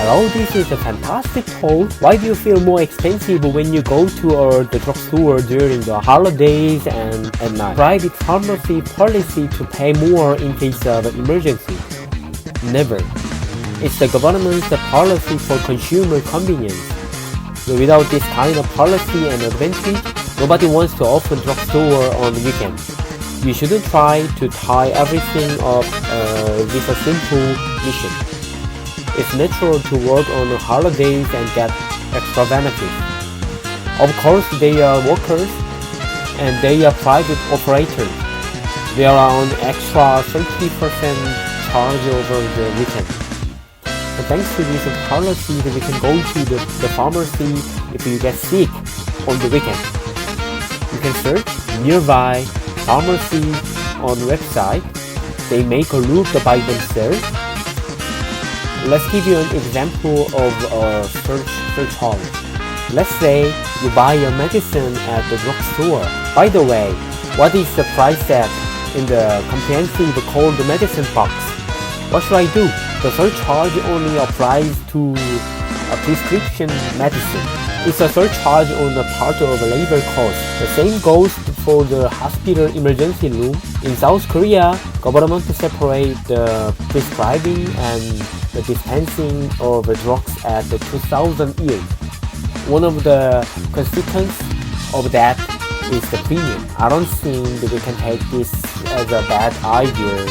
Hello, this is a fantastic Todd. Why do you feel more expensive when you go to the drugstore during the holidays and at night? Private pharmacy policy to pay more in case of emergency? Never. It's the government's policy for consumer convenience. Without this kind of policy and advantage, nobody wants to open drugstore on the weekend. You shouldn't try to tie everything up with a simple mission. It's natural to work on holidays and get extra benefits. Of course, they are workers and they are private operators. They are on extra 30% charge over the weekend. And thanks to this policy, we can go to the pharmacy if you get sick on the weekend. You can search nearby pharmacy on the website. They make a route by themselves. Let's give you an example of a surcharge. Let's say you buy a medicine at the drugstore. By the way, what is the price set in the comprehensive called the medicine box? What should I do? The surcharge only applies to a prescription medicine. It's a surcharge on the part of labor cost. The same goes for the hospital emergency room. In South Korea, government separate the prescribing and the dispensing of drugs at the 2000 years. One of the consequences of that is the premium. I don't think that we can take this as a bad idea.